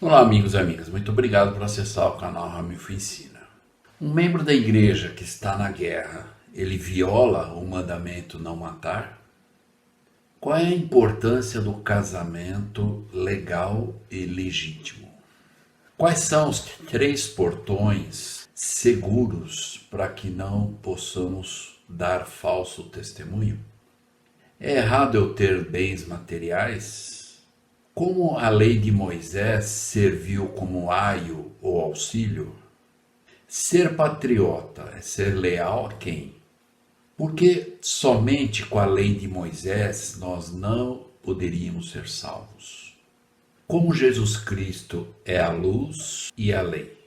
Olá, amigos e amigas, muito obrigado por acessar o canal Ramilfo Ensina. Um membro da igreja que está na guerra, ele viola o mandamento não matar? Qual é a importância do casamento legal e legítimo? Quais são os 3 portões seguros para que não possamos dar falso testemunho? É errado eu ter bens materiais? Como a lei de Moisés serviu como aio ou auxílio? Ser patriota é ser leal a quem? Porque somente com a lei de Moisés nós não poderíamos ser salvos. Como Jesus Cristo é a luz e a lei.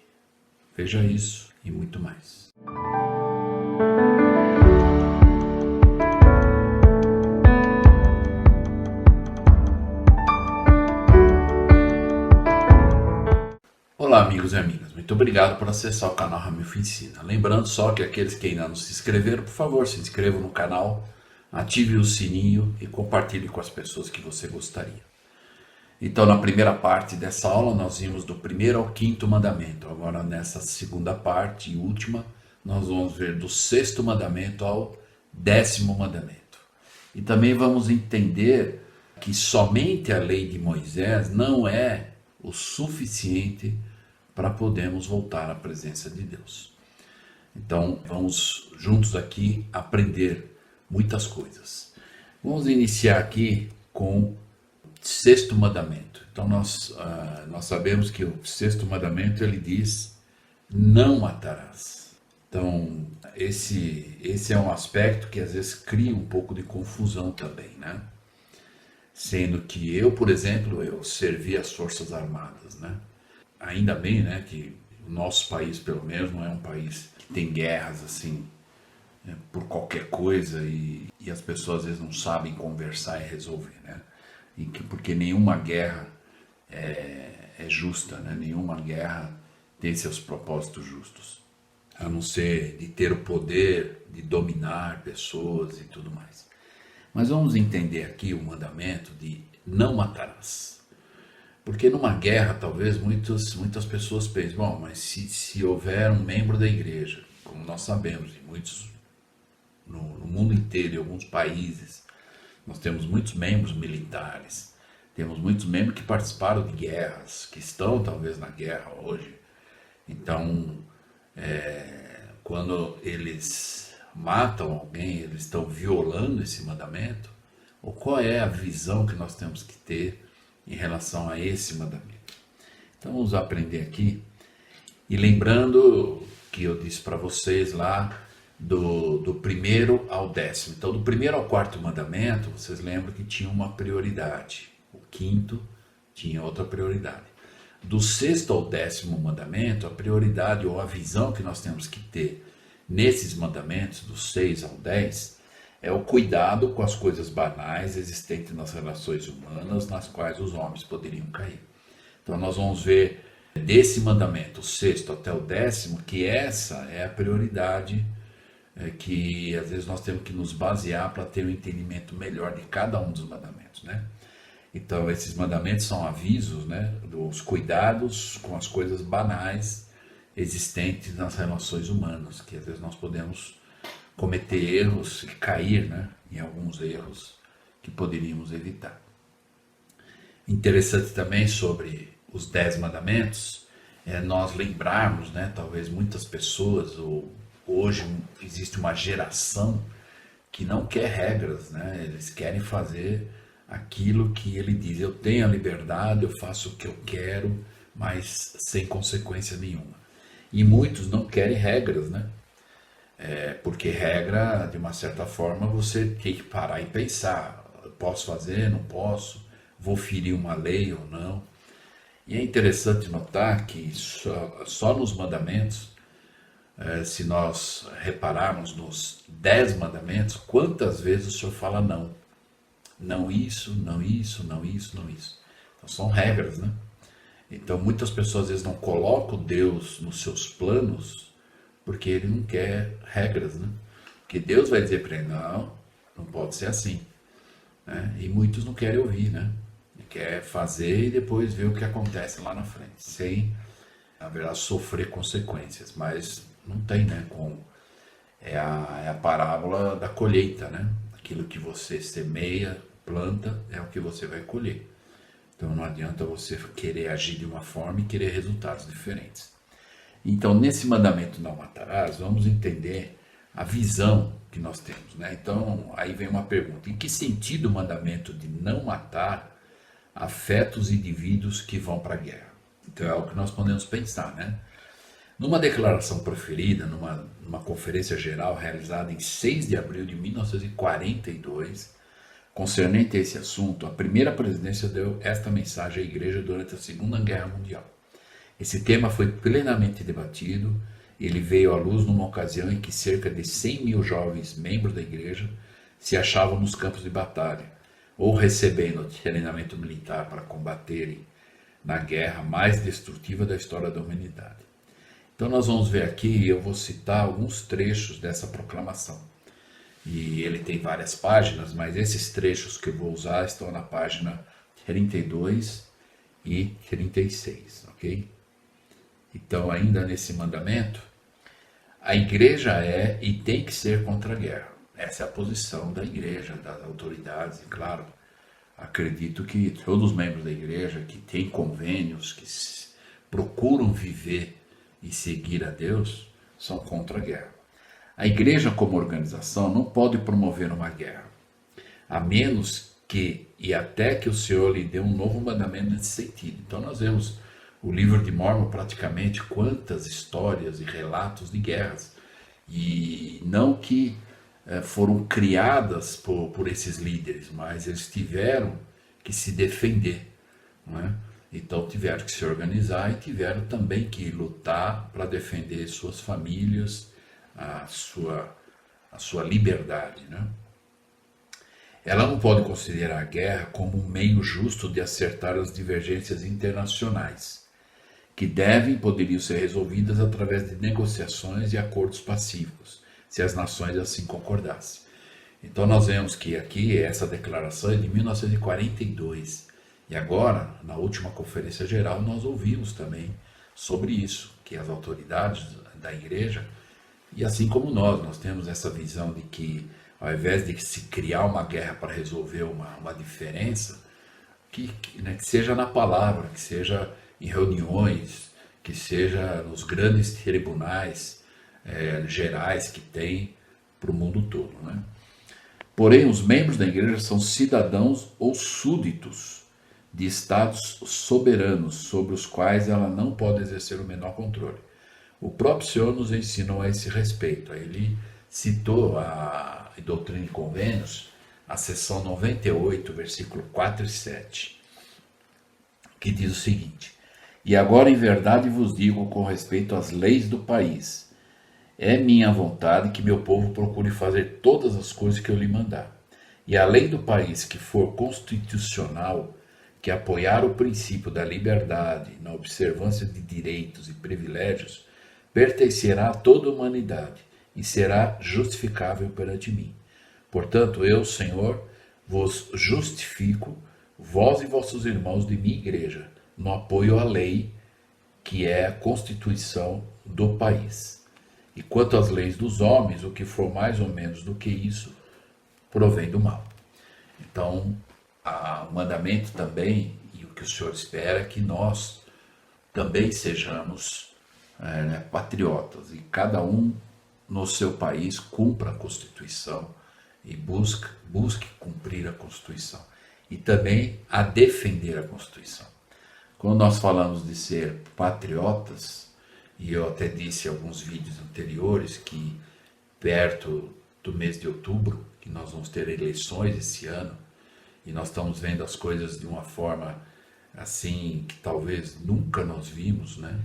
Veja isso e muito mais. Olá, amigos e amigas, muito obrigado por acessar o canal Ramilfo Ensina. Lembrando só que aqueles que ainda não se inscreveram, por favor, se inscrevam no canal, ative o sininho e compartilhe com as pessoas que você gostaria. Então, na primeira parte dessa aula, nós vimos do 1º ao 5º mandamento. Agora, nessa segunda parte e última, nós vamos ver do 6º mandamento ao 10º mandamento. E também vamos entender que somente a lei de Moisés não é o suficiente para podermos voltar à presença de Deus. Então, vamos juntos aqui aprender muitas coisas. Vamos iniciar aqui com o 6º mandamento. Então, nós sabemos que o 6º mandamento, ele diz, não matarás. Então, esse é um aspecto que às vezes cria um pouco de confusão também, né? Sendo que eu, por exemplo, eu servi as Forças Armadas, né? Ainda bem, né, que o nosso país, pelo menos, não é um país que tem guerras assim, né, por qualquer coisa e as pessoas às vezes não sabem conversar e resolver, né? Porque nenhuma guerra é justa, né? Nenhuma guerra tem seus propósitos justos, a não ser de ter o poder de dominar pessoas e tudo mais. Mas vamos entender aqui o mandamento de não matarás. Porque numa guerra, talvez muitas pessoas pensem, bom, mas se houver um membro da igreja, como nós sabemos, e muitos no mundo inteiro, em alguns países, nós temos muitos membros militares, temos muitos membros que participaram de guerras, que estão talvez na guerra hoje. Então, quando eles matam alguém, eles estão violando esse mandamento? Ou qual é a visão que nós temos que ter em relação a esse mandamento? Então vamos aprender aqui. E lembrando que eu disse para vocês lá do 1º ao 10º. Então do 1º ao 4º mandamento, vocês lembram que tinha uma prioridade. O 5º tinha outra prioridade. Do 6º ao 10º mandamento, a prioridade ou a visão que nós temos que ter nesses mandamentos, do 6 ao 10, é o cuidado com as coisas banais existentes nas relações humanas, nas quais os homens poderiam cair. Então nós vamos ver desse mandamento, o 6º até o 10º, que essa é a prioridade que às vezes nós temos que nos basear para ter um entendimento melhor de cada um dos mandamentos, né? Então esses mandamentos são avisos, né, dos cuidados com as coisas banais existentes nas relações humanas, que às vezes nós podemos cometer erros e cair, né, em alguns erros que poderíamos evitar. Interessante também sobre os 10 mandamentos é nós lembrarmos, né, talvez muitas pessoas, ou hoje existe uma geração que não quer regras, né, eles querem fazer aquilo que ele diz, eu tenho a liberdade, eu faço o que eu quero, mas sem consequência nenhuma. E muitos não querem regras, né? Porque regra, de uma certa forma, você tem que parar e pensar, posso fazer, não posso, vou ferir uma lei ou não. E é interessante notar que só nos mandamentos, se nós repararmos nos 10 mandamentos, quantas vezes o Senhor fala não? Não isso, não isso, não isso, não isso. Então são regras, né? Então muitas pessoas às vezes não colocam Deus nos seus planos porque ele não quer regras, né? Porque Deus vai dizer para ele, não pode ser assim, né? E muitos não querem ouvir, né? quer fazer e depois ver o que acontece lá na frente, sem, na verdade, sofrer consequências. Mas não tem, né? É a parábola da colheita, né? Aquilo que você semeia, planta, é o que você vai colher. Então não adianta você querer agir de uma forma e querer resultados diferentes. Então, nesse mandamento não matarás, vamos entender a visão que nós temos, né? Então, aí vem uma pergunta: em que sentido o mandamento de não matar afeta os indivíduos que vão para a guerra? Então, é o que nós podemos pensar, né? Numa declaração proferida, numa conferência geral realizada em 6 de abril de 1942, concernente a esse assunto, a primeira presidência deu esta mensagem à igreja durante a Segunda Guerra Mundial. Esse tema foi plenamente debatido. Ele veio à luz numa ocasião em que cerca de 100 mil jovens membros da igreja se achavam nos campos de batalha, ou recebendo treinamento militar para combaterem na guerra mais destrutiva da história da humanidade. Então nós vamos ver aqui, eu vou citar alguns trechos dessa proclamação. E ele tem várias páginas, mas esses trechos que eu vou usar estão na página 32 e 36, ok? Então, ainda nesse mandamento, a igreja é e tem que ser contra a guerra. Essa é a posição da igreja, das autoridades, e claro, acredito que todos os membros da igreja que têm convênios, que procuram viver e seguir a Deus, são contra a guerra. A igreja como organização não pode promover uma guerra, a menos que e até que o Senhor lhe dê um novo mandamento nesse sentido. Então nós vemos o livro de Mórmon praticamente quantas histórias e relatos de guerras, e não que foram criadas por esses líderes, mas eles tiveram que se defender, não é? Então tiveram que se organizar e tiveram também que lutar para defender suas famílias, a sua liberdade, né? Ela não pode considerar a guerra como um meio justo de acertar as divergências internacionais, que devem e poderiam ser resolvidas através de negociações e acordos pacíficos, se as nações assim concordassem. Então nós vemos que aqui essa declaração é de 1942, e agora, na última conferência geral, nós ouvimos também sobre isso, que as autoridades da igreja, e assim como nós temos essa visão de que, ao invés de se criar uma guerra para resolver uma diferença, que seja na palavra, que seja em reuniões, que seja nos grandes tribunais gerais que tem para o mundo todo, né? Porém, os membros da igreja são cidadãos ou súditos de estados soberanos, sobre os quais ela não pode exercer o menor controle. O próprio Senhor nos ensinou a esse respeito. Aí ele citou a Doutrina e Convênios, a seção 98, versículo 4 e 7, que diz o seguinte: e agora em verdade vos digo com respeito às leis do país, é minha vontade que meu povo procure fazer todas as coisas que eu lhe mandar. E a lei do país que for constitucional, que apoiar o princípio da liberdade na observância de direitos e privilégios, pertencerá a toda a humanidade e será justificável perante mim. Portanto, eu, Senhor, vos justifico, vós e vossos irmãos de minha igreja, no apoio à lei, que é a constituição do país. E quanto às leis dos homens, o que for mais ou menos do que isso, provém do mal. Então, o mandamento também, e o que o Senhor espera, é que nós também sejamos patriotas, e cada um no seu país cumpra a Constituição e busque cumprir a Constituição, e também a defender a Constituição. Quando nós falamos de ser patriotas, e eu até disse em alguns vídeos anteriores que perto do mês de outubro, que nós vamos ter eleições esse ano, e nós estamos vendo as coisas de uma forma assim que talvez nunca nós vimos, né?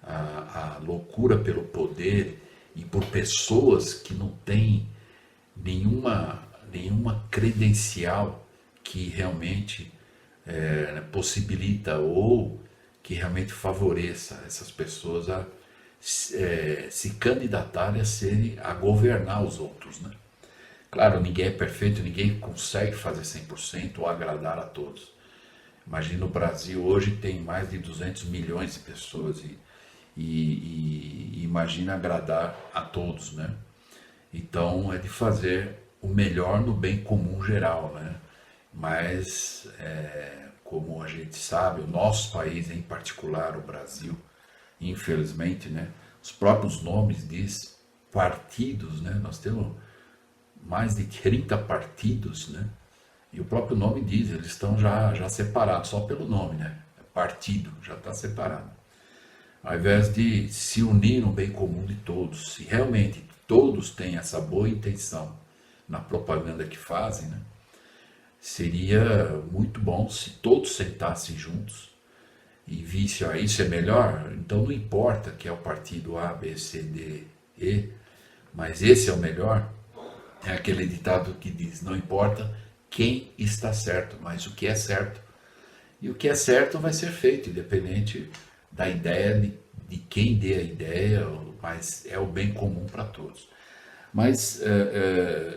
A loucura pelo poder e por pessoas que não têm nenhuma credencial que realmente possibilita ou que realmente favoreça essas pessoas a se candidatarem a governar os outros, né? Claro, ninguém é perfeito, ninguém consegue fazer 100% ou agradar a todos. Imagina o Brasil hoje tem mais de 200 milhões de pessoas e imagina agradar a todos, né? Então é de fazer o melhor no bem comum geral, né? Mas, como a gente sabe, o nosso país, em particular o Brasil, infelizmente, né? Os próprios nomes diz partidos, né? Nós temos mais de 30 partidos, né? E o próprio nome diz, eles estão já separados, só pelo nome, né? Partido, já está separado. Ao invés de se unir no bem comum de todos, se realmente todos têm essa boa intenção na propaganda que fazem, né? Seria muito bom se todos sentassem juntos e vissem, ah, isso é melhor, então não importa que é o partido A, B, C, D, E, mas esse é o melhor. É aquele ditado que diz, não importa quem está certo, mas o que é certo. E o que é certo vai ser feito, independente da ideia de quem dê a ideia, mas é o bem comum para todos. Mas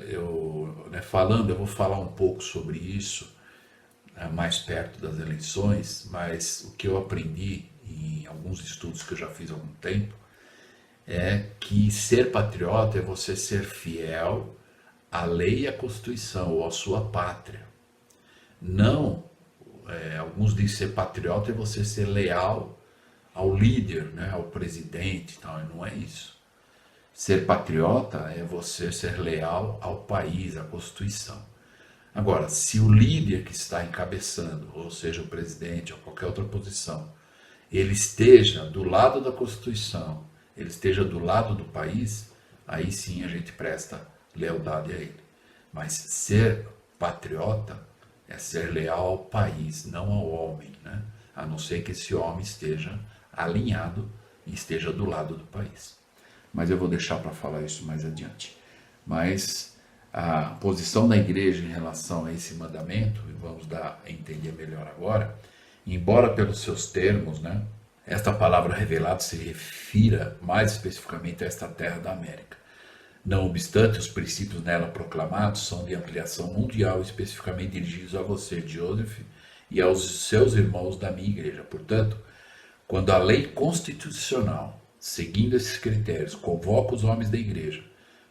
eu vou falar um pouco sobre isso mais perto das eleições, mas o que eu aprendi em alguns estudos que eu já fiz há algum tempo é que ser patriota é você ser fiel à lei e à Constituição, ou à sua pátria. Não, alguns dizem ser patriota é você ser leal ao líder, né, ao presidente, não é isso. Ser patriota é você ser leal ao país, à Constituição. Agora, se o líder que está encabeçando, ou seja, o presidente ou qualquer outra posição, ele esteja do lado da Constituição, ele esteja do lado do país, aí sim a gente presta lealdade a ele. Mas ser patriota é ser leal ao país, não ao homem, né? A não ser que esse homem esteja alinhado e esteja do lado do país. Mas eu vou deixar para falar isso mais adiante. Mas a posição da igreja em relação a esse mandamento, e vamos dar a entender melhor agora, embora pelos seus termos, né, esta palavra revelada se refira mais especificamente a esta terra da América. Não obstante, os princípios nela proclamados são de ampliação mundial, especificamente dirigidos a você, Joseph, e aos seus irmãos da minha igreja. Portanto, quando a lei constitucional, seguindo esses critérios, convoca os homens da igreja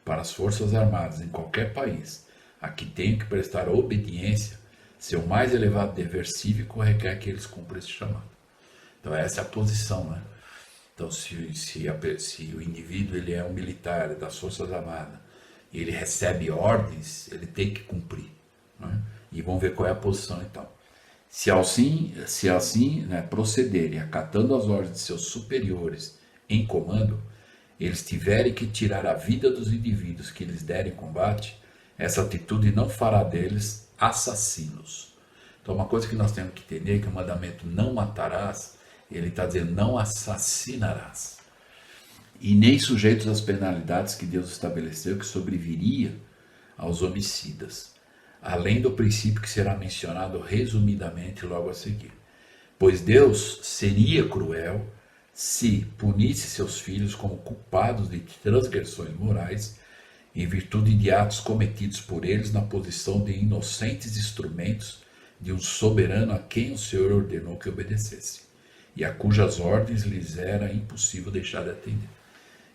para as forças armadas em qualquer país a que tenham que prestar obediência, seu mais elevado dever cívico requer que eles cumpram esse chamado. Então essa é a posição, né? Então se o indivíduo ele é um militar das forças armadas e ele recebe ordens, ele tem que cumprir, né? E vamos ver qual é a posição então. Se assim né, procederem, acatando as ordens de seus superiores em comando, eles tiverem que tirar a vida dos indivíduos que lhes derem combate, essa atitude não fará deles assassinos. Então uma coisa que nós temos que entender é que o mandamento não matarás, ele está dizendo não assassinarás. E nem sujeitos às penalidades que Deus estabeleceu que sobreviria aos homicidas, além do princípio que será mencionado resumidamente logo a seguir. Pois Deus seria cruel se punisse seus filhos como culpados de transgressões morais em virtude de atos cometidos por eles na posição de inocentes instrumentos de um soberano a quem o Senhor ordenou que obedecesse, e a cujas ordens lhes era impossível deixar de atender.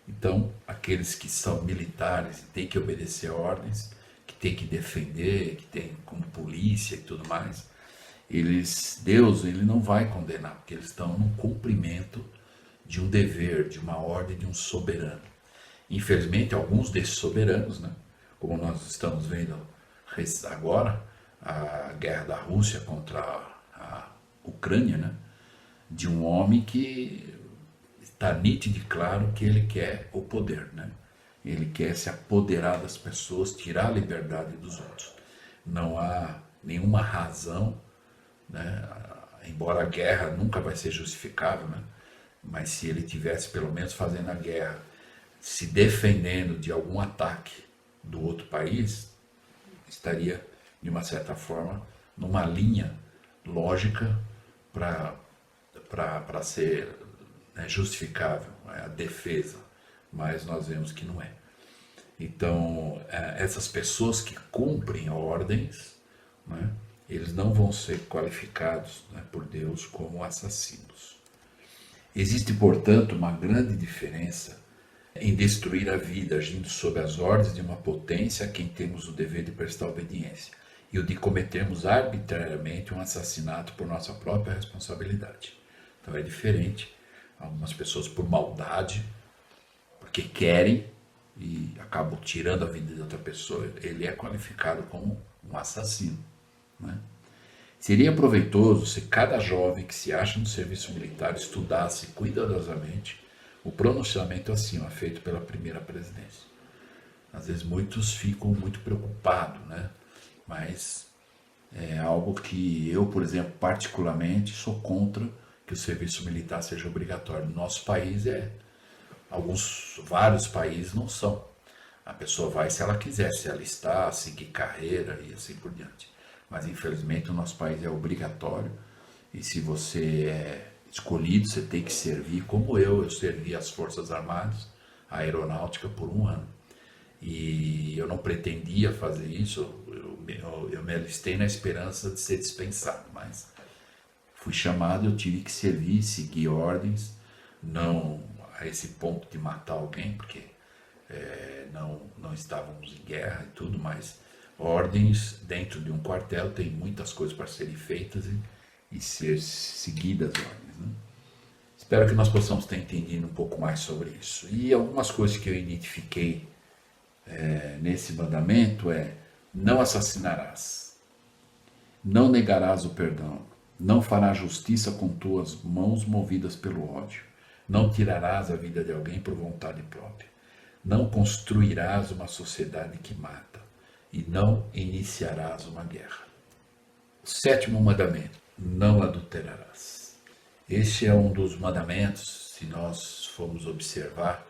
Então, aqueles que são militares e têm que obedecer ordens, que têm que defender, que têm como polícia e tudo mais, Deus ele não vai condenar, porque eles estão no cumprimento de um dever, de uma ordem de um soberano. Infelizmente, alguns desses soberanos, né, como nós estamos vendo agora, a guerra da Rússia contra a Ucrânia, né, de um homem que está nítido e claro que ele quer o poder, né? Ele quer se apoderar das pessoas, tirar a liberdade dos outros. Não há nenhuma razão, né? Embora a guerra nunca vai ser justificável, né? Mas se ele tivesse pelo menos fazendo a guerra, se defendendo de algum ataque do outro país, estaria, de uma certa forma, numa linha lógica para ser, né, justificável, a defesa, mas nós vemos que não é. Então, essas pessoas que cumprem ordens, né, eles não vão ser qualificados, né, por Deus como assassinos. Existe, portanto, uma grande diferença em destruir a vida agindo sob as ordens de uma potência a quem temos o dever de prestar obediência e o de cometermos arbitrariamente um assassinato por nossa própria responsabilidade. Então é diferente. Algumas pessoas por maldade, porque querem e acabam tirando a vida de outra pessoa, ele é qualificado como um assassino, né? Seria proveitoso se cada jovem que se acha no serviço militar estudasse cuidadosamente o pronunciamento acima feito pela primeira presidência. Às vezes muitos ficam muito preocupados, né? Mas é algo que eu, por exemplo, particularmente sou contra que o serviço militar seja obrigatório. No nosso país vários países não são. A pessoa vai se ela quiser, se alistar, seguir carreira e assim por diante. Mas infelizmente o nosso país é obrigatório e se você é escolhido, você tem que servir, como eu servi as Forças Armadas, a aeronáutica por 1 ano. E eu não pretendia fazer isso, eu me alistei na esperança de ser dispensado, mas fui chamado, eu tive que servir, seguir ordens, não a esse ponto de matar alguém, porque não estávamos em guerra e tudo, mas ordens dentro de um quartel tem muitas coisas para serem feitas e ser seguidas ordens, né? Espero que nós possamos ter entendido um pouco mais sobre isso. E algumas coisas que eu identifiquei nesse mandamento não assassinarás, não negarás o perdão, não farás justiça com tuas mãos movidas pelo ódio, não tirarás a vida de alguém por vontade própria, não construirás uma sociedade que mata e não iniciarás uma guerra. O 7º mandamento, não adulterarás. Este é um dos mandamentos, se nós formos observar,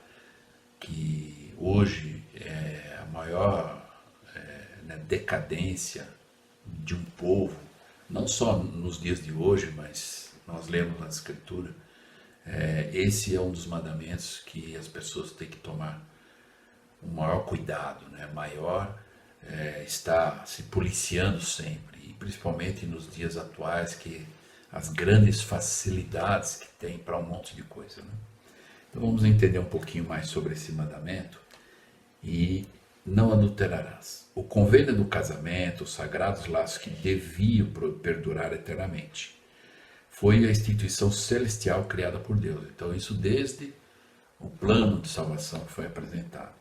que hoje é a maior decadência de um povo, não só nos dias de hoje, mas nós lemos na Escritura, esse é um dos mandamentos que as pessoas têm que tomar um maior cuidado, né? Maior está se policiando sempre, e principalmente nos dias atuais, que as grandes facilidades que tem para um monte de coisa, né? Então vamos entender um pouquinho mais sobre esse mandamento. E não adulterarás. O convênio do casamento, os sagrados laços que deviam perdurar eternamente, foi a instituição celestial criada por Deus. Então isso desde o plano de salvação que foi apresentado,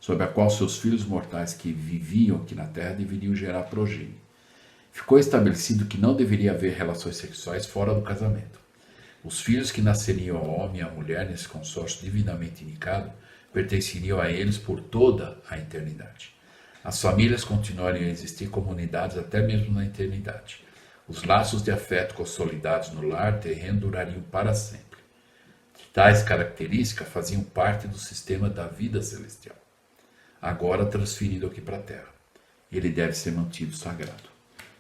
sob a qual seus filhos mortais que viviam aqui na terra deveriam gerar progênie. Ficou estabelecido que não deveria haver relações sexuais fora do casamento. Os filhos que nasceriam ao homem e à mulher nesse consórcio divinamente indicado pertenceriam a eles por toda a eternidade. As famílias continuariam a existir como unidades até mesmo na eternidade. Os laços de afeto consolidados no lar terreno durariam para sempre. Tais características faziam parte do sistema da vida celestial, agora transferido aqui para a terra. Ele deve ser mantido sagrado.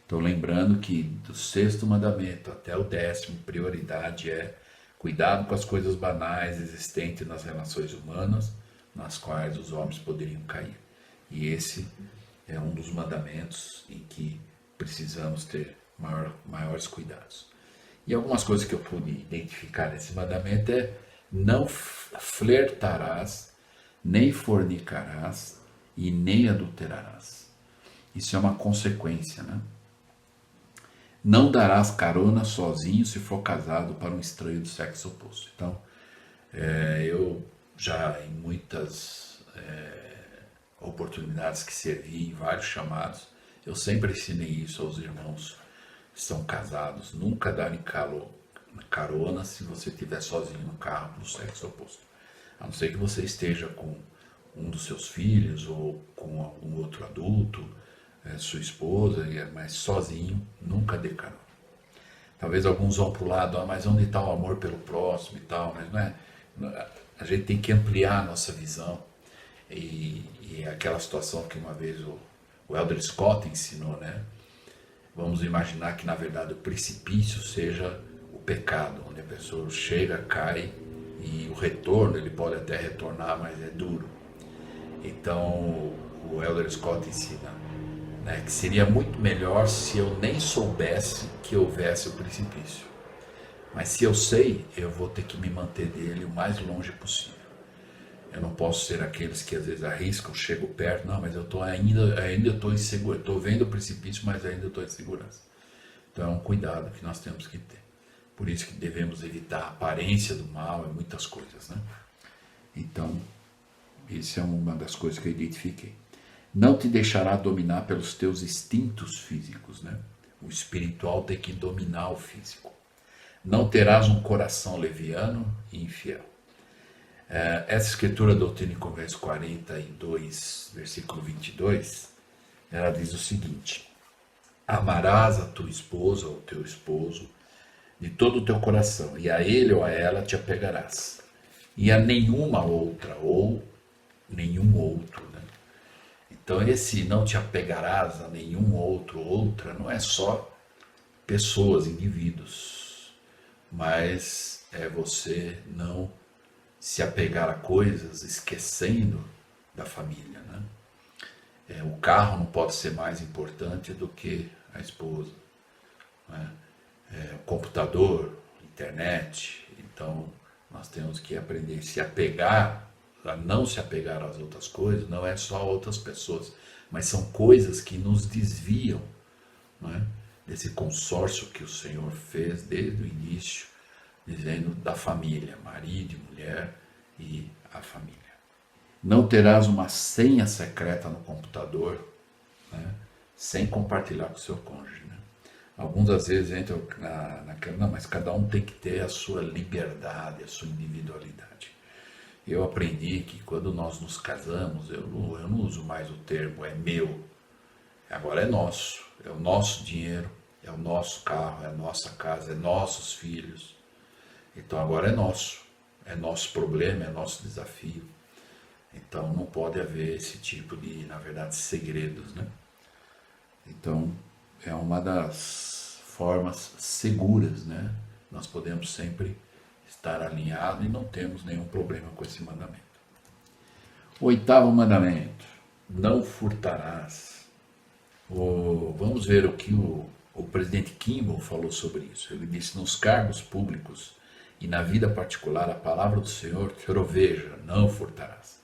Então, lembrando que do 6º mandamento até o 10º, prioridade é cuidado com as coisas banais existentes nas relações humanas, nas quais os homens poderiam cair. E esse é um dos mandamentos em que precisamos ter maiores cuidados. E algumas coisas que eu pude identificar nesse mandamento não flertarás, nem fornicarás e nem adulterarás. Isso é uma consequência, né? Não darás carona sozinho se for casado para um estranho do sexo oposto. Então, eu já em muitas oportunidades que servi, em vários chamados, eu sempre ensinei isso aos irmãos que são casados. Nunca darem carona se você estiver sozinho no carro do sexo oposto. A não ser que você esteja com um dos seus filhos ou com algum outro adulto, sua esposa, mas sozinho, nunca dê carona. Talvez alguns vão para o lado, mas onde está o amor pelo próximo e tal, mas não é. A gente tem que ampliar a nossa visão. E aquela situação que uma vez o Elder Scott ensinou, né? Vamos imaginar que na verdade o precipício seja o pecado, onde a pessoa chega, cai e o retorno, ele pode até retornar, mas é duro. Então o Elder Scott ensina: né? Que seria muito melhor se eu nem soubesse que houvesse o precipício. Mas se eu sei, eu vou ter que me manter dele o mais longe possível. Eu não posso ser aqueles que às vezes arriscam, chego perto, não, mas eu tô ainda estou inseguro, estou vendo o precipício, mas ainda estou em segurança. Então é um cuidado que nós temos que ter. Por isso que devemos evitar a aparência do mal e muitas coisas, né? Então, isso é uma das coisas que eu identifiquei. Não te deixará dominar pelos teus instintos físicos, né? O espiritual tem que dominar o físico. Não terás um coração leviano e infiel. Essa escritura, Doutrina e Converso 42, versículo 22, ela diz o seguinte: amarás a tua esposa ou teu esposo de todo o teu coração, e a ele ou a ela te apegarás, e a nenhuma outra ou nenhum outro, né? Então esse não te apegarás a nenhum outro, outra, não é só pessoas, indivíduos, mas é você não se apegar a coisas esquecendo da família, né? O carro não pode ser mais importante do que a esposa, né? O computador, internet. Então nós temos que aprender a se apegar, a não se apegar às outras coisas. Não é só outras pessoas, mas são coisas que nos desviam, né, desse consórcio que o Senhor fez desde o início, dizendo da família, marido e mulher e a família. Não terás uma senha secreta no computador, né, sem compartilhar com o seu cônjuge, né? Alguns às vezes entram naquela, não, mas cada um tem que ter a sua liberdade, a sua individualidade. Eu aprendi que quando nós nos casamos, eu não uso mais o termo é meu, agora é nosso, é o nosso dinheiro, é o nosso carro, é a nossa casa, é nossos filhos. Então agora é nosso problema, é nosso desafio. Então não pode haver esse tipo de, na verdade, segredos, né? Então é uma das formas seguras, né? Nós podemos sempre estar alinhados e não temos nenhum problema com esse mandamento. O oitavo mandamento: não furtarás. Vamos ver o que o presidente Kimball falou sobre isso. Ele disse: nos cargos públicos e na vida particular, a palavra do Senhor troveja: não furtarás,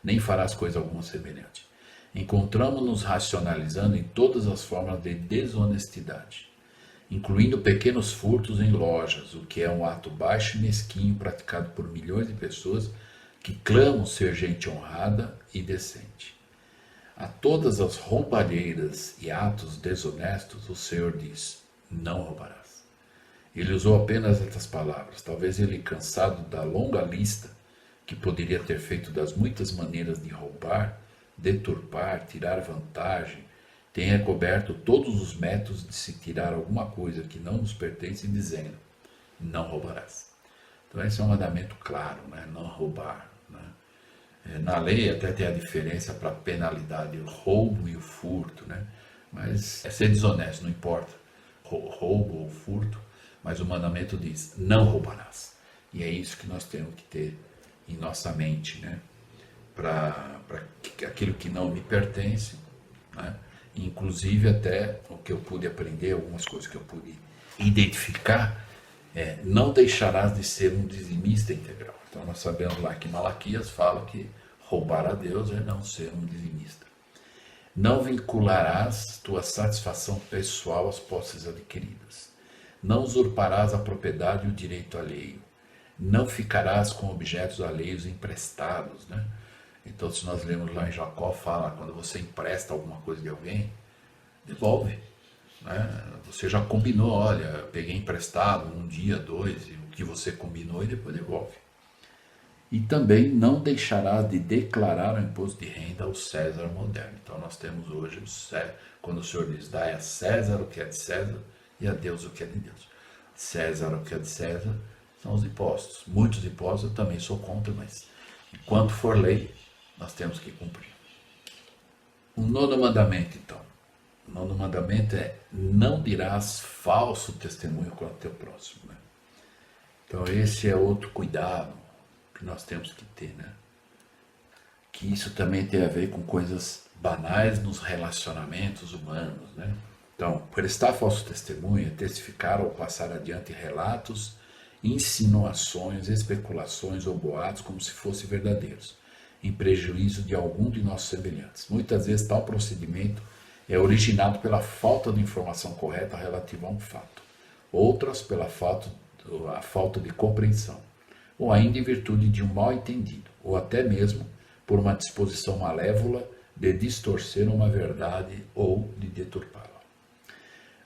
nem farás coisa alguma semelhante. Encontramos-nos racionalizando em todas as formas de desonestidade, incluindo pequenos furtos em lojas, o que é um ato baixo e mesquinho praticado por milhões de pessoas que clamam ser gente honrada e decente. A todas as roubalheiras e atos desonestos, o Senhor diz: não roubarás. Ele usou apenas estas palavras. Talvez ele, cansado da longa lista que poderia ter feito das muitas maneiras de roubar, deturpar, tirar vantagem, tenha coberto todos os métodos de se tirar alguma coisa que não nos pertence, dizendo: não roubarás. Então esse é um mandamento claro, né? Não roubar, né? Na lei até tem a diferença para a penalidade, o roubo e o furto, né? Mas é ser desonesto, não importa, roubo ou furto, mas o mandamento diz: não roubarás. E é isso que nós temos que ter em nossa mente, né? Para aquilo que não me pertence, né? Inclusive até o que eu pude aprender, algumas coisas que eu pude identificar, não deixarás de ser um dizimista integral. Então nós sabemos lá que Malaquias fala que roubar a Deus é não ser um dizimista. Não vincularás tua satisfação pessoal às posses adquiridas. Não usurparás a propriedade e o direito alheio. Não ficarás com objetos alheios emprestados, né? Então, se nós lemos lá em Jacó, fala, quando você empresta alguma coisa de alguém, devolve, né? Você já combinou, olha, peguei emprestado um dia, dois, o que você combinou, e depois devolve. E também não deixarás de declarar o imposto de renda ao César moderno. Então nós temos hoje, quando o Senhor diz: dai a César o que é de César e a Deus o que é de Deus. César o que é de César são os impostos. Muitos impostos eu também sou contra, mas enquanto for lei, nós temos que cumprir. O nono mandamento, então. O nono mandamento é: não dirás falso testemunho contra o teu próximo, né? Então esse é outro cuidado que nós temos que ter, né? que isso também tem a ver com coisas banais nos relacionamentos humanos, né? Então, prestar falso testemunho é testificar ou passar adiante relatos, insinuações, especulações ou boatos como se fossem verdadeiros, em prejuízo de algum de nossos semelhantes. Muitas vezes tal procedimento é originado pela falta de informação correta relativa a um fato, outras pela falta de compreensão, ou ainda em virtude de um mal entendido, ou até mesmo por uma disposição malévola de distorcer uma verdade ou de deturpá-la.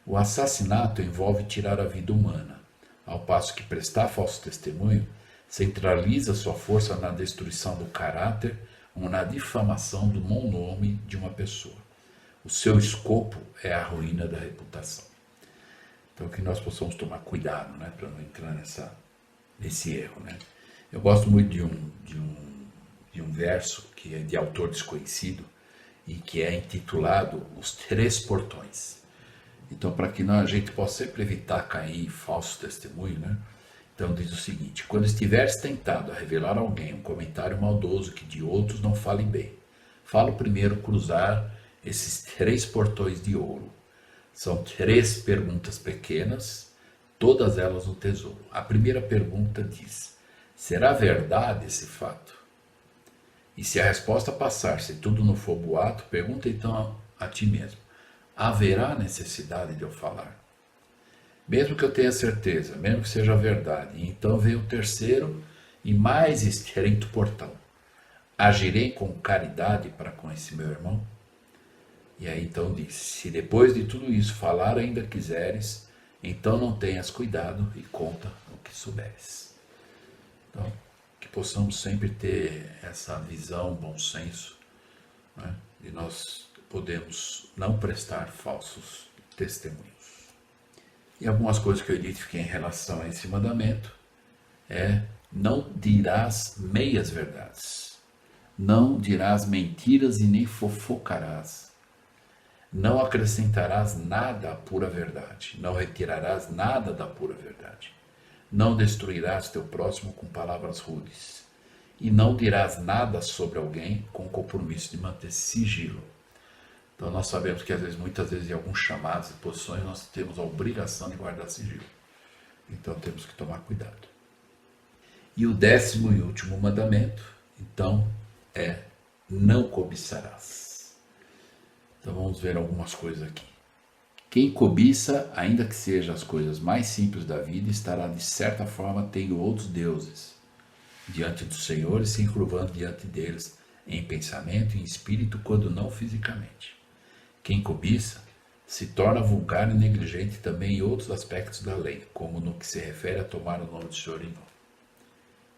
O assassinato envolve tirar a vida humana, ao passo que prestar falso testemunho centraliza sua força na destruição do caráter ou na difamação do bom nome de uma pessoa. O seu escopo é a ruína da reputação. Então, que nós possamos tomar cuidado, né, para não entrar nesse erro, né? Eu gosto muito de um verso que é de autor desconhecido e que é intitulado Os Três Portões. Então, para que a gente possa sempre evitar cair em falso testemunho, né? Então diz o seguinte: quando estiveres tentado a revelar a alguém um comentário maldoso que de outros não fale bem, fala primeiro cruzar esses três portões de ouro. São três perguntas pequenas, todas elas no tesouro. A primeira pergunta diz: será verdade esse fato? E se a resposta passar, se tudo não for boato, pergunta então a ti mesmo: haverá necessidade de eu falar? Mesmo que eu tenha certeza, mesmo que seja verdade, então vem o terceiro e mais estreito portão: agirei com caridade para com esse meu irmão? E aí então diz: se depois de tudo isso falar ainda quiseres, então não tenhas cuidado e conta o que souberes. Então, que possamos sempre ter essa visão, bom senso, né, de nós podemos não prestar falsos testemunhos. E algumas coisas que eu identifiquei em relação a esse mandamento é: não dirás meias verdades, não dirás mentiras e nem fofocarás, não acrescentarás nada à pura verdade, não retirarás nada da pura verdade, não destruirás teu próximo com palavras rudes, e não dirás nada sobre alguém com o compromisso de manter sigilo. Então nós sabemos que muitas vezes em alguns chamados e posições nós temos a obrigação de guardar sigilo. Então temos que tomar cuidado. E o 10º e último mandamento, então, é: não cobiçarás. Então vamos ver algumas coisas aqui. Quem cobiça, ainda que sejam as coisas mais simples da vida, estará de certa forma tendo outros deuses diante do Senhor e se encurvando diante deles em pensamento e em espírito, quando não fisicamente. Quem cobiça se torna vulgar e negligente também em outros aspectos da lei, como no que se refere a tomar o nome do Senhor em vão.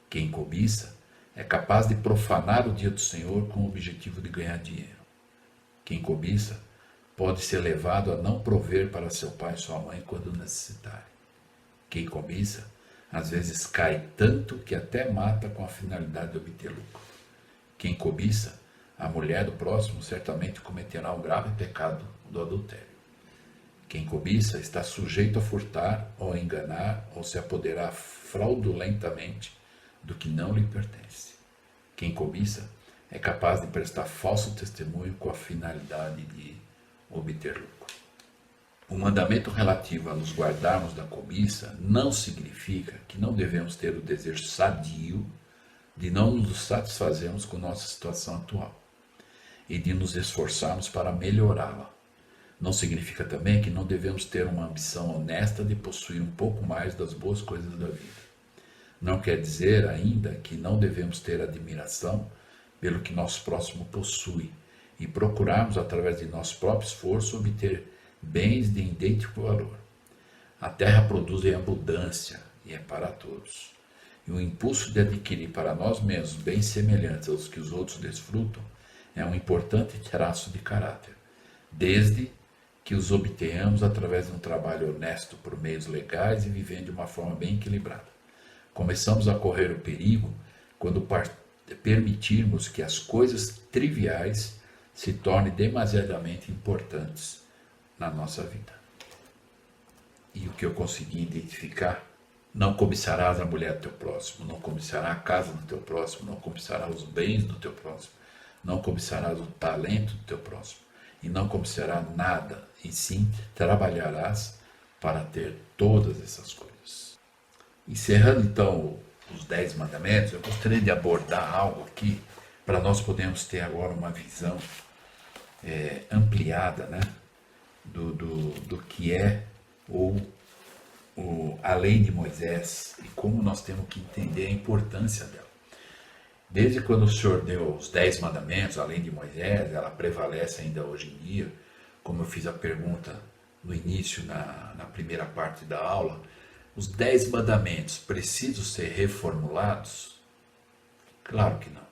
Quem cobiça é capaz de profanar o dia do Senhor com o objetivo de ganhar dinheiro. Quem cobiça pode ser levado a não prover para seu pai e sua mãe quando necessitarem. Quem cobiça às vezes cai tanto que até mata com a finalidade de obter lucro. Quem cobiça a mulher do próximo certamente cometerá o grave pecado do adultério. Quem cobiça está sujeito a furtar ou a enganar ou se apoderar fraudulentamente do que não lhe pertence. Quem cobiça é capaz de prestar falso testemunho com a finalidade de obter lucro. O mandamento relativo a nos guardarmos da cobiça não significa que não devemos ter o desejo sadio de não nos satisfazermos com nossa situação atual e de nos esforçarmos para melhorá-la. Não significa também que não devemos ter uma ambição honesta de possuir um pouco mais das boas coisas da vida. Não quer dizer ainda que não devemos ter admiração pelo que nosso próximo possui e procurarmos, através de nosso próprio esforço, obter bens de idêntico valor. A terra produz em abundância e é para todos. E o impulso de adquirir para nós mesmos bens semelhantes aos que os outros desfrutam é um importante traço de caráter, desde que os obtenhamos através de um trabalho honesto por meios legais e vivendo de uma forma bem equilibrada. Começamos a correr o perigo quando permitirmos que as coisas triviais se tornem demasiadamente importantes na nossa vida. E o que eu consegui identificar: não cobiçarás a mulher do teu próximo, não cobiçarás a casa do teu próximo, não cobiçarás os bens do teu próximo, não cobiçarás o talento do teu próximo, e não cobiçarás nada, e sim trabalharás para ter todas essas coisas. Encerrando então os 10 mandamentos, eu gostaria de abordar algo aqui para nós podermos ter agora uma visão ampliada, né, do que é a lei de Moisés e como nós temos que entender a importância dela. Desde quando o Senhor deu os 10 mandamentos, a lei de Moisés, ela prevalece ainda hoje em dia. Como eu fiz a pergunta no início, na primeira parte da aula, os 10 mandamentos precisam ser reformulados? Claro que não.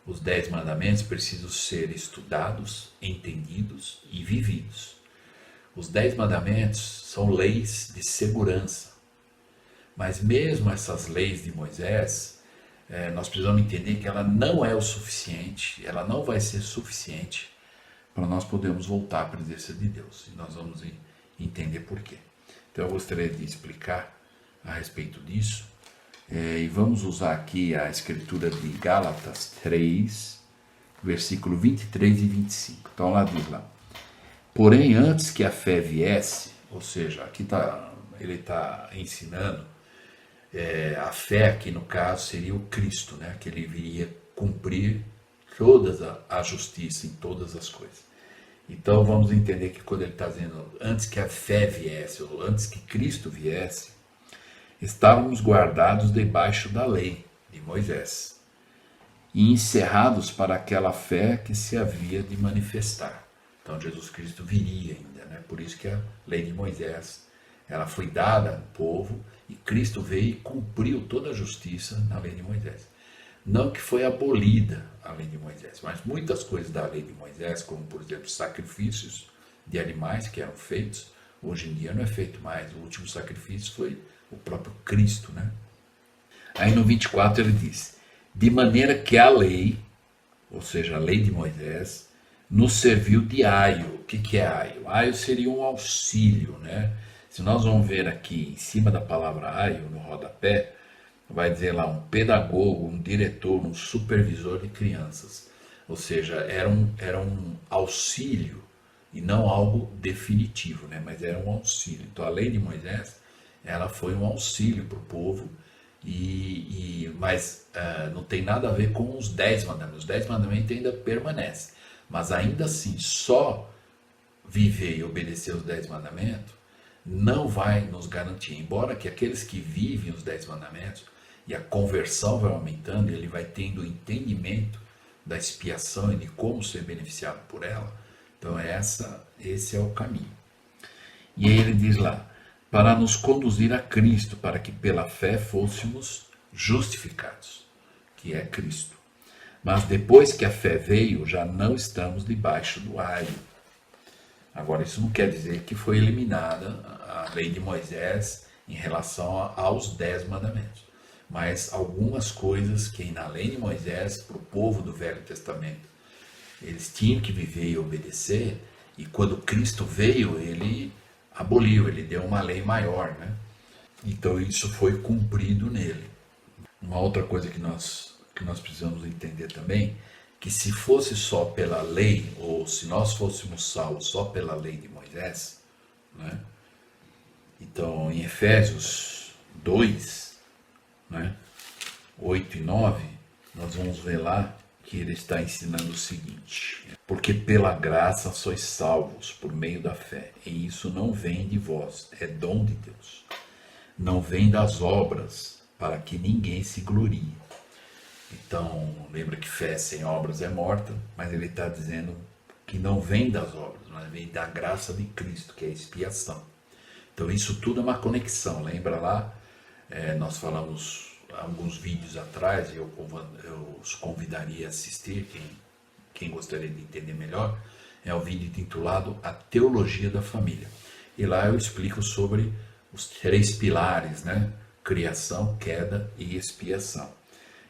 Os 10 mandamentos precisam ser estudados, entendidos e vividos. Os 10 mandamentos são leis de segurança. Mas mesmo essas leis de Moisés, nós precisamos entender que ela não é o suficiente, ela não vai ser suficiente para nós podermos voltar à presença de Deus. E nós vamos entender por quê. Então eu gostaria de explicar a respeito disso. E vamos usar aqui a escritura de Gálatas 3, versículo 23 e 25. Então lá diz lá: porém, antes que a fé viesse, ou seja, aqui ele está ensinando, a fé aqui no caso seria o Cristo, né? Que ele viria cumprir toda a justiça em todas as coisas. Então vamos entender que quando ele está dizendo antes que a fé viesse, ou antes que Cristo viesse, estávamos guardados debaixo da lei de Moisés e encerrados para aquela fé que se havia de manifestar. Então Jesus Cristo viria ainda, né? Por isso que a lei de Moisés ela foi dada ao povo e Cristo veio e cumpriu toda a justiça na lei de Moisés. Não que foi abolida a lei de Moisés, mas muitas coisas da lei de Moisés, como por exemplo sacrifícios de animais que eram feitos, hoje em dia não é feito mais. O último sacrifício foi o próprio Cristo, né? Aí no 24 ele diz: de maneira que a lei, ou seja, a lei de Moisés, nos serviu de aio. O que é aio? Aio seria um auxílio, né? Se nós vamos ver aqui em cima da palavra aio, no rodapé, vai dizer lá um pedagogo, um diretor, um supervisor de crianças. Ou seja, era um auxílio e não algo definitivo, né? Mas era um auxílio. Então a lei de Moisés ela foi um auxílio para o povo, mas não tem nada a ver com os 10 mandamentos. Os 10 mandamentos ainda permanecem, mas ainda assim, só viver e obedecer os 10 mandamentos não vai nos garantir. Embora que aqueles que vivem os 10 mandamentos e a conversão vai aumentando, ele vai tendo o entendimento da expiação e de como ser beneficiado por ela. Então esse é o caminho. E aí ele diz lá: para nos conduzir a Cristo, para que pela fé fôssemos justificados, que é Cristo. Mas depois que a fé veio, já não estamos debaixo do aio. Agora, isso não quer dizer que foi eliminada a lei de Moisés em relação aos 10 mandamentos. Mas algumas coisas que na lei de Moisés, para o povo do Velho Testamento, eles tinham que viver e obedecer, e quando Cristo veio, ele aboliu, ele deu uma lei maior, né? Então isso foi cumprido nele. Uma outra coisa que nós precisamos entender também, que se fosse só pela lei, ou se nós fôssemos salvos só pela lei de Moisés, né? Então em Efésios 2, né, 8 e 9, nós vamos ver lá que ele está ensinando o seguinte: porque pela graça sois salvos por meio da fé, e isso não vem de vós, é dom de Deus. Não vem das obras, para que ninguém se glorie. Então, lembra que fé sem obras é morta, mas ele está dizendo que não vem das obras, mas vem da graça de Cristo, que é a expiação. Então, isso tudo é uma conexão. Lembra lá, nós falamos alguns vídeos atrás, eu os convidaria a assistir, quem gostaria de entender melhor, é o vídeo intitulado A Teologia da Família. E lá eu explico sobre os 3 pilares, né? Criação, queda e expiação.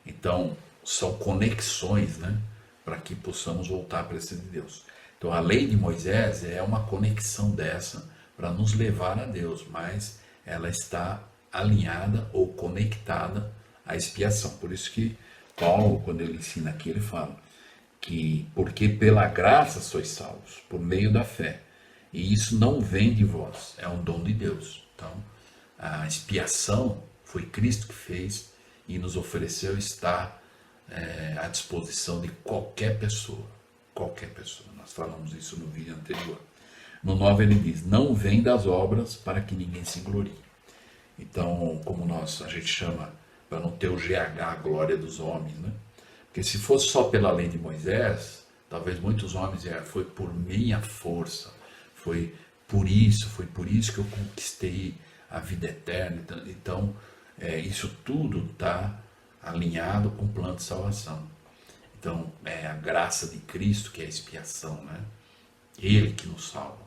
Então, são conexões, né? Para que possamos voltar à presença de Deus. Então, a lei de Moisés é uma conexão dessa para nos levar a Deus, mas ela está alinhada ou conectada à expiação. Por isso que Paulo, quando ele ensina aqui, ele fala que porque pela graça sois salvos, por meio da fé. E isso não vem de vós, é um dom de Deus. Então, a expiação foi Cristo que fez e nos ofereceu estar à disposição de qualquer pessoa. Qualquer pessoa. Nós falamos isso no vídeo anterior. No 9 ele diz, não vem das obras para que ninguém se glorie. Então, como a gente chama, para não ter o GH, a glória dos homens, né? Porque se fosse só pela lei de Moisés, talvez muitos homens foi por minha força, foi por isso que eu conquistei a vida eterna. Então, isso tudo está alinhado com o plano de salvação. Então, é a graça de Cristo que é a expiação, né? Ele que nos salva.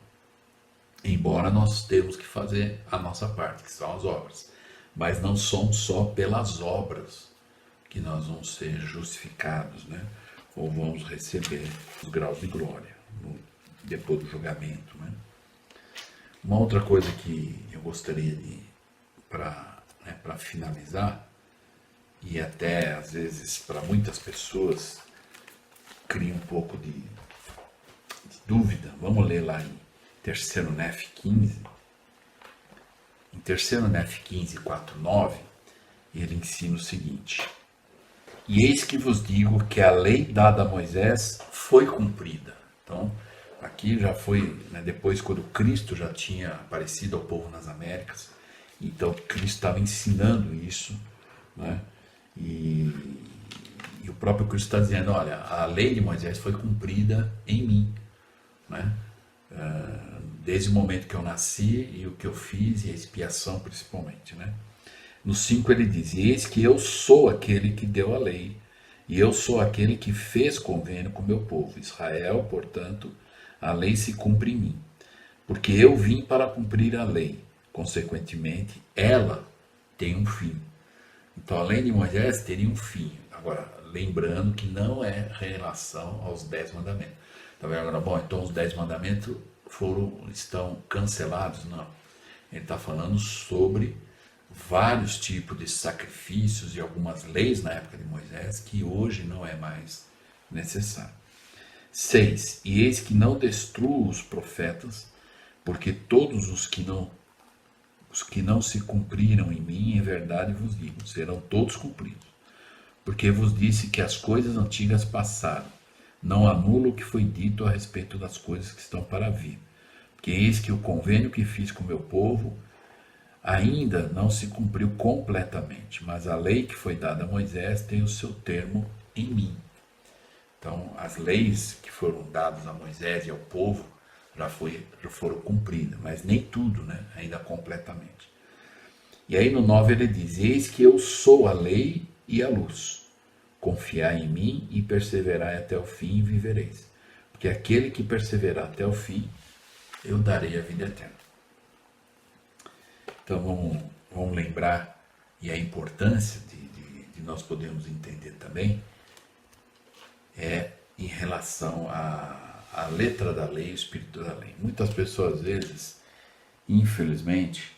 Embora nós temos que fazer a nossa parte, que são as obras. Mas não são só pelas obras que nós vamos ser justificados, né? Ou vamos receber os graus de glória depois do julgamento, né? Uma outra coisa que eu gostaria de, para finalizar, e até às vezes para muitas pessoas cria um pouco de dúvida, vamos ler lá em 3º Nef 15. Em 3º Nef 15, 4, 9, ele ensina o seguinte: e eis que vos digo que a lei dada a Moisés foi cumprida. Então, aqui já foi, né, depois quando Cristo já tinha aparecido ao povo nas Américas, então Cristo estava ensinando isso, né? E o próprio Cristo está dizendo, olha, a lei de Moisés foi cumprida em mim, né? Desde o momento que eu nasci e o que eu fiz e a expiação principalmente, né? No 5 ele diz, e eis que eu sou aquele que deu a lei, e eu sou aquele que fez convênio com o meu povo. Israel, portanto, a lei se cumpre em mim, porque eu vim para cumprir a lei, consequentemente, ela tem um fim. Então, a lei de Moisés teria um fim. Agora, lembrando que não é relação aos 10 mandamentos. Tá vendo agora? Bom, então os 10 mandamentos estão cancelados? Não. Ele está falando sobre vários tipos de sacrifícios e algumas leis na época de Moisés que hoje não é mais necessário. 6. E eis que não destruo os profetas, porque todos os que não se cumpriram em mim, em verdade vos digo, serão todos cumpridos. Porque vos disse que as coisas antigas passaram, não anulo o que foi dito a respeito das coisas que estão para vir. Porque eis que o convênio que fiz com o meu povo ainda não se cumpriu completamente, mas a lei que foi dada a Moisés tem o seu termo em mim. Então, as leis que foram dadas a Moisés e ao povo já foram cumpridas, mas nem tudo, né? Ainda completamente. E aí no 9 ele diz, eis que eu sou a lei e a luz. Confiai em mim e perseverai até o fim e vivereis. Porque aquele que perseverar até o fim, eu darei a vida eterna. Então vamos lembrar, e a importância de nós podermos entender também, é em relação à letra da lei e o espírito da lei. Muitas pessoas, às vezes, infelizmente,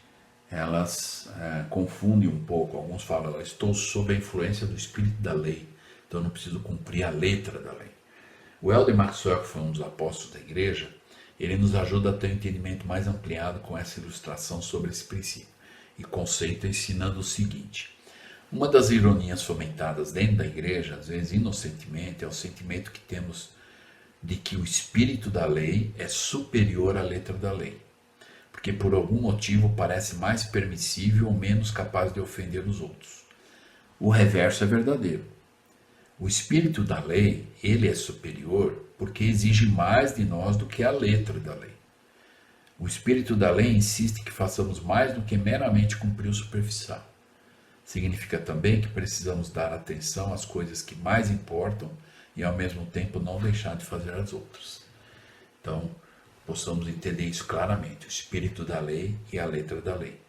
elas confundem um pouco. Alguns falam, eu estou sob a influência do espírito da lei, então eu não preciso cumprir a letra da lei. O Elder Maxwell, que foi um dos apóstolos da igreja, ele nos ajuda a ter um entendimento mais ampliado com essa ilustração sobre esse princípio e conceito, ensinando o seguinte: uma das ironias fomentadas dentro da igreja, às vezes inocentemente, é o sentimento que temos de que o espírito da lei é superior à letra da lei, porque por algum motivo parece mais permissível ou menos capaz de ofender os outros. O reverso é verdadeiro. O espírito da lei, ele é superior porque exige mais de nós do que a letra da lei. O espírito da lei insiste que façamos mais do que meramente cumprir o superficial. Significa também que precisamos dar atenção às coisas que mais importam e ao mesmo tempo não deixar de fazer as outras. Então, possamos entender isso claramente, o espírito da lei e a letra da lei.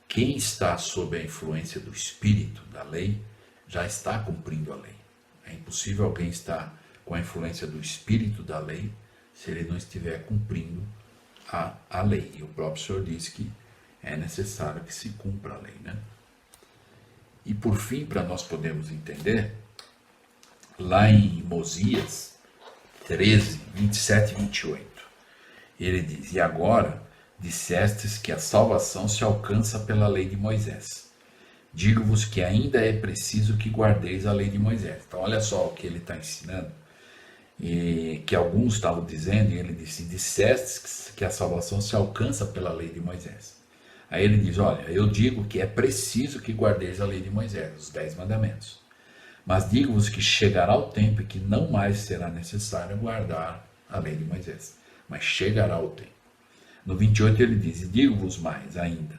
Quem está sob a influência do espírito da lei já está cumprindo a lei. É impossível alguém estar com a influência do espírito da lei se ele não estiver cumprindo a lei. E o próprio Senhor diz que é necessário que se cumpra a lei, né? E por fim, para nós podermos entender, lá em Mosias, 13, 27 e 28. Ele diz: E agora dissestes que a salvação se alcança pela lei de Moisés. Digo-vos que ainda é preciso que guardeis a lei de Moisés. Então, olha só o que ele está ensinando. E que alguns estavam dizendo, e ele disse: Dissestes que a salvação se alcança pela lei de Moisés. Aí ele diz: Olha, eu digo que é preciso que guardeis a lei de Moisés, os 10 mandamentos. Mas digo-vos que chegará o tempo em que não mais será necessário guardar a lei de Moisés, mas chegará o tempo. No 28 ele diz: E digo-vos mais ainda,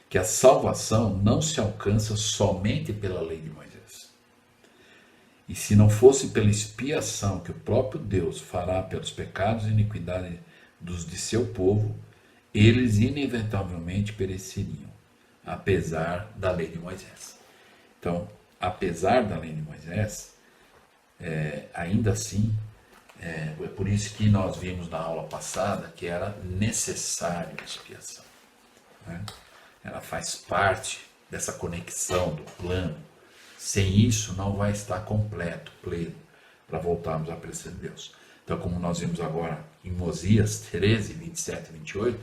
que a salvação não se alcança somente pela lei de Moisés. E se não fosse pela expiação que o próprio Deus fará pelos pecados e iniquidades de seu povo, eles inevitavelmente pereceriam, apesar da lei de Moisés. Então, apesar da lei de Moisés, ainda assim, é por isso que nós vimos na aula passada que era necessário a expiação. Né? Ela faz parte dessa conexão do plano. Sem isso, não vai estar completo, pleno, para voltarmos à presença de Deus. Então, como nós vimos agora em Osias 13, 27 e 28,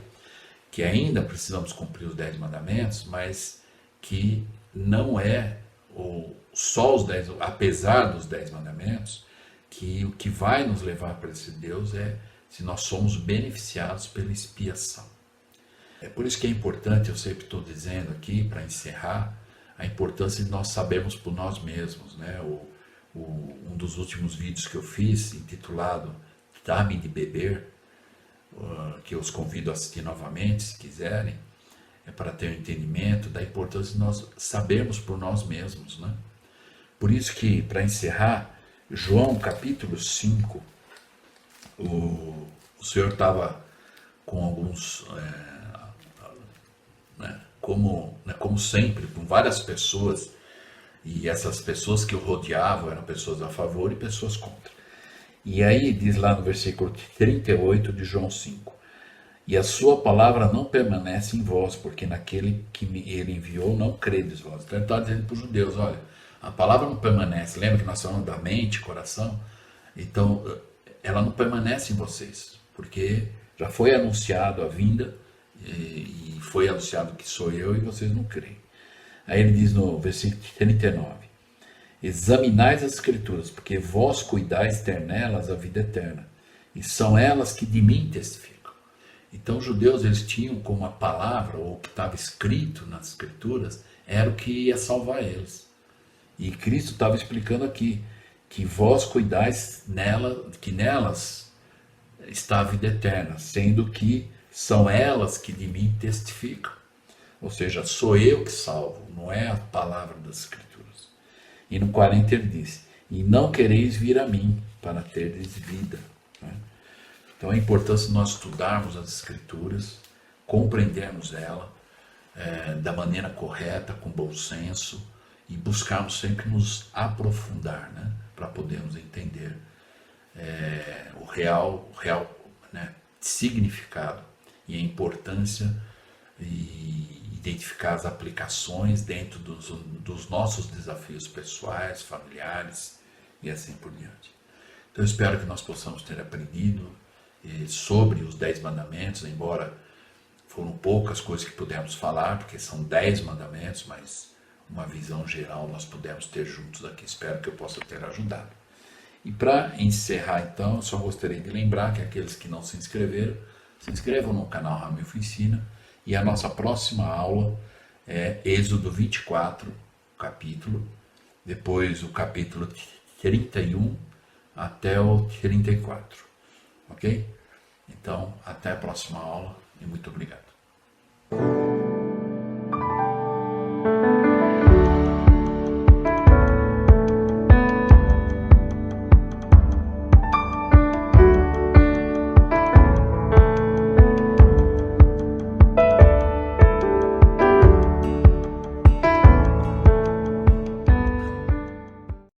que ainda precisamos cumprir os 10 mandamentos, mas que não é só os 10, apesar dos 10 mandamentos, que o que vai nos levar à presença de Deus é se nós somos beneficiados pela expiação. É por isso que é importante, eu sempre estou dizendo aqui, para encerrar, a importância de nós sabermos por nós mesmos. Né? Um dos últimos vídeos que eu fiz, intitulado Dá-me de Beber, que eu os convido a assistir novamente, se quiserem, é para ter um entendimento da importância de nós sabermos por nós mesmos. Né? Por isso que, para encerrar, João capítulo 5, o Senhor estava com alguns, como sempre, com várias pessoas, e essas pessoas que o rodeavam eram pessoas a favor e pessoas contra. E aí diz lá no versículo 38 de João 5, E a sua palavra não permanece em vós, porque naquele que ele enviou não credes vós. Então ele está dizendo para os judeus: olha, a palavra não permanece. Lembra que nós falamos da mente, coração? Então, ela não permanece em vocês, porque já foi anunciado a vinda, e foi anunciado que sou eu, e vocês não creem. Aí ele diz no versículo 39, Examinais as Escrituras, porque vós cuidais ter nelas a vida eterna, e são elas que de mim testificam. Então os judeus, eles tinham como a palavra, ou o que estava escrito nas Escrituras, era o que ia salvar eles. E Cristo estava explicando aqui, que vós cuidais nela, que nelas está a vida eterna, sendo que são elas que de mim testificam. Ou seja, sou eu que salvo, não é a palavra das Escrituras. E no 40 ele diz, e não quereis vir a mim para terdes vida. Né? Então a importância de nós estudarmos as Escrituras, compreendermos ela da maneira correta, com bom senso, e buscarmos sempre nos aprofundar, né? Para podermos entender o real significado e a importância, e identificar as aplicações dentro dos nossos desafios pessoais, familiares e assim por diante. Então eu espero que nós possamos ter aprendido sobre os 10 mandamentos, embora foram poucas coisas que pudemos falar, porque são 10 mandamentos, mas uma visão geral nós pudemos ter juntos aqui. Espero que eu possa ter ajudado. E para encerrar então, eu só gostaria de lembrar que aqueles que não se inscreveram, se inscrevam no canal Ramilfo Ensina, e a nossa próxima aula é Êxodo 24, capítulo, depois o capítulo 31 até o 34, ok? Então, até a próxima aula e muito obrigado.